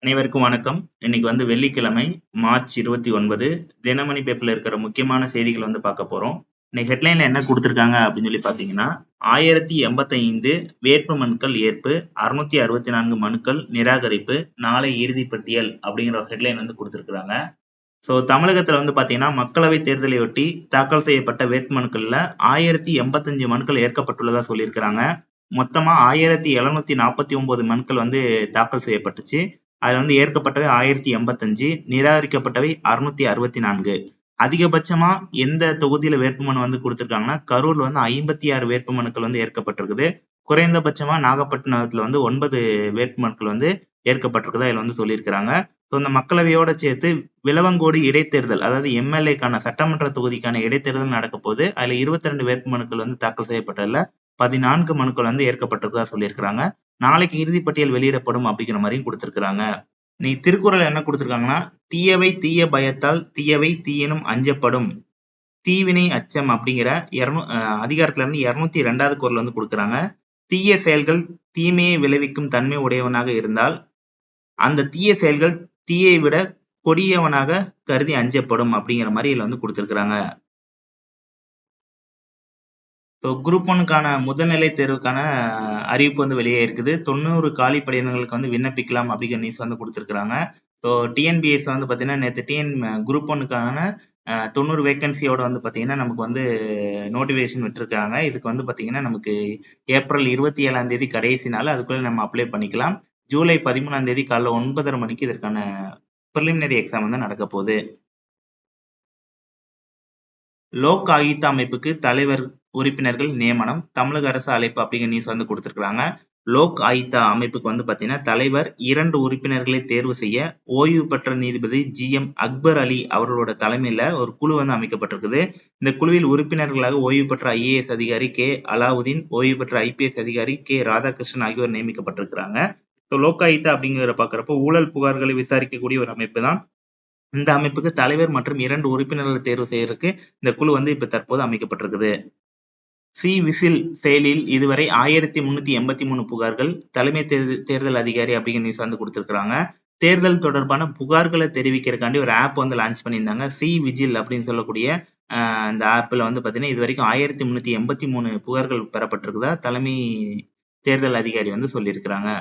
அனைவருக்கும் வணக்கம். இன்னைக்கு வெள்ளிக்கிழமை மார்ச் 29. தினமணி பேப்பர்ல இருக்கிற முக்கியமான செய்திகள் பார்க்க போறோம். இன்னைக்கு ஹெட்லைன்ல என்ன கொடுத்திருக்காங்க அப்படின்னு சொல்லி பாத்தீங்கன்னா, 1085 வேட்பு மனுக்கள் ஏற்பு, 664 மனுக்கள் நிராகரிப்பு, நாளை இறுதி பட்டியல் அப்படிங்கிற ஒரு ஹெட்லைன் கொடுத்திருக்காங்க. சோ தமிழகத்துல பாத்தீங்கன்னா மக்களவை தேர்தலையொட்டி தாக்கல் செய்யப்பட்ட வேட்புமனுக்கள்ல 1085 மனுக்கள் ஏற்கப்பட்டுள்ளதா சொல்லியிருக்கிறாங்க. மொத்தமா 1749 மனுக்கள் தாக்கல் செய்யப்பட்டுச்சு. அதுல ஏற்கப்பட்டவை 1085, நிராகரிக்கப்பட்டவை 664. அதிகபட்சமா எந்த தொகுதியில வேட்புமனு கொடுத்திருக்காங்கன்னா, கரூர்ல 56 வேட்புமனுக்கள் ஏற்கப்பட்டிருக்குது. குறைந்தபட்சமா நாகப்பட்டினத்துல 9 வேட்புமனுக்கள் ஏற்கப்பட்டிருக்குதா இதுல சொல்லியிருக்கிறாங்க. ஸோ இந்த மக்களவையோட சேர்த்து விளவங்கோடு இடைத்தேர்தல், அதாவது எம்எல்ஏக்கான சட்டமன்ற தொகுதிக்கான இடைத்தேர்தல் நடக்க போகுது. அதுல 22 வேட்புமனுக்கள் தாக்கல் செய்யப்பட்டதுல 14 மனுக்கள் ஏற்கப்பட்டிருக்கதா சொல்லியிருக்கிறாங்க. நாளைக்கு இறுதிப்பட்டியல் வெளியிடப்படும் அப்படிங்கிற மாதிரியும் கொடுத்திருக்கிறாங்க. நீ திருக்குறள் என்ன கொடுத்திருக்காங்கன்னா, தீயவை தீய பயத்தால் தீயவை தீயனும் அஞ்சப்படும், தீவினை அச்சம் அப்படிங்கிற அதிகாரத்துல 202வது குறள் கொடுக்குறாங்க. தீய செயல்கள் தீமையை விளைவிக்கும் தன்மை உடையவனாக இருந்தால் அந்த தீய செயல்கள் தீயை விட கொடியவனாக கருதி அஞ்சப்படும் அப்படிங்கிற மாதிரி இதுல கொடுத்திருக்கிறாங்க. ஸோ குரூப் 1க்கான முதல்நிலை தேர்வுக்கான அறிவிப்பு வெளியே இருக்குது. 90 காலி பணியிடங்களுக்கு விண்ணப்பிக்கலாம் அப்படிங்கிற நியூஸ் கொடுத்திருக்கிறாங்க. ஸோ டிஎன்பிஎஸ் பார்த்தீங்கன்னா நேற்று குரூப் 1க்கான 90 வேகன்சியோட பார்த்தீங்கன்னா நமக்கு நோட்டிஃபிகேஷன் விட்டுருக்காங்க. இதுக்கு பார்த்தீங்கன்னா நமக்கு ஏப்ரல் 27ஆம் தேதி கடைசி நாள். அதுக்குள்ள நம்ம அப்ளை பண்ணிக்கலாம். ஜூலை 13ஆம் தேதி காலைல 9:30 மணிக்கு இதற்கான பிரிலிமினரி எக்ஸாம் நடக்க போகுது. லோக் ஆயுக்தா அமைப்புக்கு தலைவர் உறுப்பினர்கள் நியமனம், தமிழக அரசு அழைப்பு அப்படிங்கிற நியூஸ் கொடுத்திருக்காங்க. லோக் ஆயுக்தா அமைப்புக்கு பாத்தீங்கன்னா தலைவர் 2 உறுப்பினர்களை தேர்வு செய்ய ஓய்வு பெற்ற நீதிபதி GM அக்பர் அலி அவர்களோட தலைமையில ஒரு குழு அமைக்கப்பட்டிருக்குது. இந்த குழுவில் உறுப்பினர்களாக ஓய்வு பெற்ற IAS அதிகாரி K அலாவுதீன், ஓய்வு பெற்ற IPS அதிகாரி K ராதாகிருஷ்ணன் ஆகியோர் நியமிக்கப்பட்டிருக்கிறாங்க. லோக் ஆயுக்தா அப்படிங்கிற பாக்குறப்ப ஊழல் புகார்களை விசாரிக்கக்கூடிய ஒரு அமைப்பு தான். இந்த அமைப்புக்கு தலைவர் மற்றும் 2 உறுப்பினர்களை தேர்வு செய்யறதுக்கு இந்த குழு இப்ப தற்போது அமைக்கப்பட்டிருக்குது. விசில் செயலியில் இதுவரை 1383 புகார்கள், தலைமை தேர்தல் அதிகாரி அப்படிங்கிற நியூஸ் கொடுத்திருக்காங்க. தேர்தல் தொடர்பான புகார்களை தெரிவிக்கிறதுக்காண்டி ஒரு ஆப் லான்ச் பண்ணியிருந்தாங்க. விஜில் அப்படின்னு சொல்லக்கூடிய இந்த ஆப்ல பாத்தீங்கன்னா இது வரைக்கும் 1383 புகார்கள் பெறப்பட்டிருக்குதா தலைமை தேர்தல் அதிகாரி சொல்லியிருக்கிறாங்க.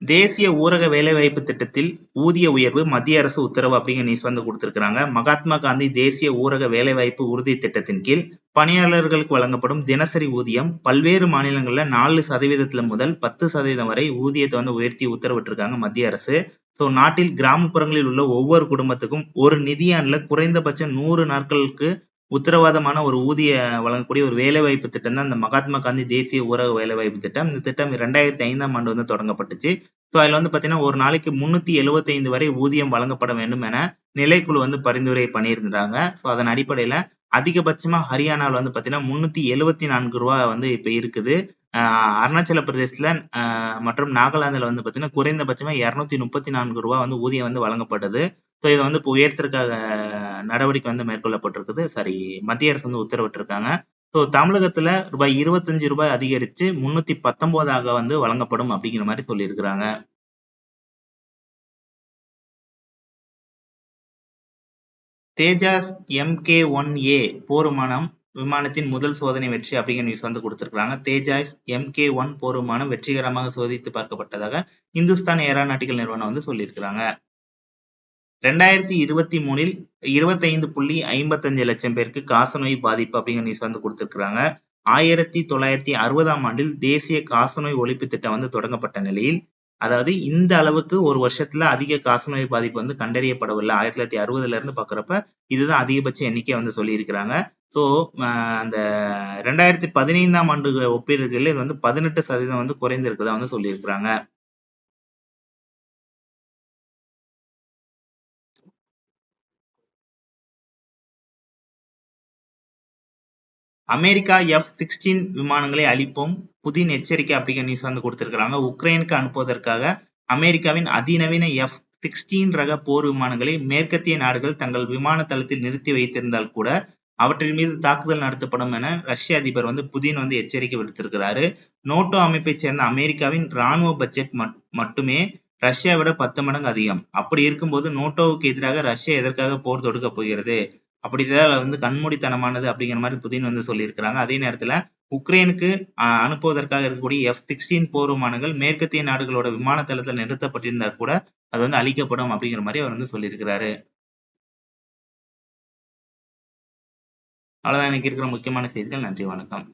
தேசிய ஊரக வேலைவாய்ப்பு திட்டத்தில் ஊதிய உயர்வு மத்திய அரசு உத்தரவு அப்படிங்கிற நியூஸ் கொடுத்திருக்காங்க. மகாத்மா காந்தி தேசிய ஊரக வேலைவாய்ப்பு உறுதி திட்டத்தின் கீழ் பணியாளர்களுக்கு வழங்கப்படும் தினசரி ஊதியம் பல்வேறு மாநிலங்கள்ல 4% முதல் 10% வரை ஊதியத்தை உயர்த்தி உத்தரவிட்டிருக்காங்க மத்திய அரசு. ஸோ நாட்டில் கிராமப்புறங்களில் உள்ள ஒவ்வொரு குடும்பத்துக்கும் ஒரு நிதியாண்டுல குறைந்தபட்சம் 100 நாட்களுக்கு உத்தரவாதமான ஒரு ஊதிய வழங்கக்கூடிய ஒரு வேலைவாய்ப்பு திட்டம் தான் இந்த மகாத்மா காந்தி தேசிய ஊரக வேலைவாய்ப்பு திட்டம். இந்த திட்டம் 2005ஆம் ஆண்டு தொடங்கப்பட்டுச்சு. ஸோ அதுல பாத்தீங்கன்னா ஒரு நாளைக்கு 375 வரை ஊதியம் வழங்கப்பட வேண்டும் என நிலைக்குழு பரிந்துரை பண்ணியிருந்தாங்க. ஸோ அதன் அடிப்படையில அதிகபட்சமா ஹரியானாவில் பாத்தீங்கன்னா 374 ரூபாய் இப்ப இருக்குது. அருணாச்சல பிரதேசத்துல மற்றும் நாகாலாந்துல பாத்தீங்கன்னா குறைந்தபட்சமா 234 ரூபாய் ஊதியம் வழங்கப்பட்டது. ஸோ இதை இப்போ உயர்த்துறதுக்காக நடவடிக்கை மேற்கொள்ளப்பட்டிருக்குது. மத்திய அரசு உத்தரவிட்டிருக்காங்க. ஸோ தமிழகத்துல ரூபாய் 25 அதிகரிச்சு 319 வழங்கப்படும் அப்படிங்கிற மாதிரி சொல்லியிருக்கிறாங்க. தேஜாஸ் MK-1A போர் விமானத்தின் முதல் சோதனை வெற்றி அப்படிங்கிற நியூஸ் கொடுத்திருக்காங்க. தேஜாஸ் MK-1 போர் விமானம் வெற்றிகரமாக சோதித்து பார்க்கப்பட்டதாக இந்துஸ்தான் ஏரோநாட்டிக்கல் நிறுவனம் சொல்லியிருக்கிறாங்க. 2023 25.55 லட்சம் பேருக்கு காசநோய் பாதிப்பு அப்படிங்கிற நியூஸ் கொடுத்திருக்காங்க. 1960ஆம் ஆண்டில் தேசிய காசநோய் ஒழிப்பு திட்டம் தொடங்கப்பட்ட நிலையில், அதாவது இந்த அளவுக்கு ஒரு வருஷத்துல அதிக காசநோய் பாதிப்பு கண்டறியப்படவில்லை. 1960ல இருந்து பாக்குறப்ப இதுதான் அதிகபட்ச எண்ணிக்கை சொல்லியிருக்கிறாங்க. ஸோ அந்த 2015ஆம் ஆண்டு ஒப்பிடுகையில் இது 18% குறைந்திருக்குதா சொல்லியிருக்கிறாங்க. அமெரிக்கா F-16 விமானங்களை அழிப்போம், புதின் எச்சரிக்கை அப்படிங்கிற நியூஸ் கொடுத்திருக்காங்க. உக்ரைனுக்கு அனுப்புவதற்காக அமெரிக்காவின் அதிநவீன F-16 ரக போர் விமானங்களை மேற்கத்திய நாடுகள் தங்கள் விமான தளத்தில் நிறுத்தி வைத்திருந்தால் கூட அவற்றின் மீது தாக்குதல் நடத்தப்படும் என ரஷ்ய அதிபர் புதின் எச்சரிக்கை விடுத்திருக்கிறாரு. நேட்டோ அமைப்பை சேர்ந்த அமெரிக்காவின் ராணுவ பட்ஜெட் மட்டுமே ரஷ்யா விட 10 மடங்கு அதிகம். அப்படி இருக்கும்போது நேட்டோவுக்கு எதிராக ரஷ்யா எதற்காக போர் தொடுக்க போகிறது? அப்படிதான் வந்து கண்மூடித்தனமானது அப்படிங்கிற மாதிரி புதின் வந்து சொல்லியிருக்கிறாங்க. அதே நேரத்துல உக்ரைனுக்கு அனுப்புவதற்காக இருக்கக்கூடிய F-16 போர் விமானங்கள் மேற்கத்திய நாடுகளோட விமான தளத்தில் நிறுத்தப்பட்டிருந்தா கூட அது வந்து அழிக்கப்படும் அப்படிங்கிற மாதிரி அவர் வந்து சொல்லியிருக்கிறாரு. அவ்வளவுதான் எனக்கு இருக்கிற முக்கியமான செய்திகள். நன்றி, வணக்கம்.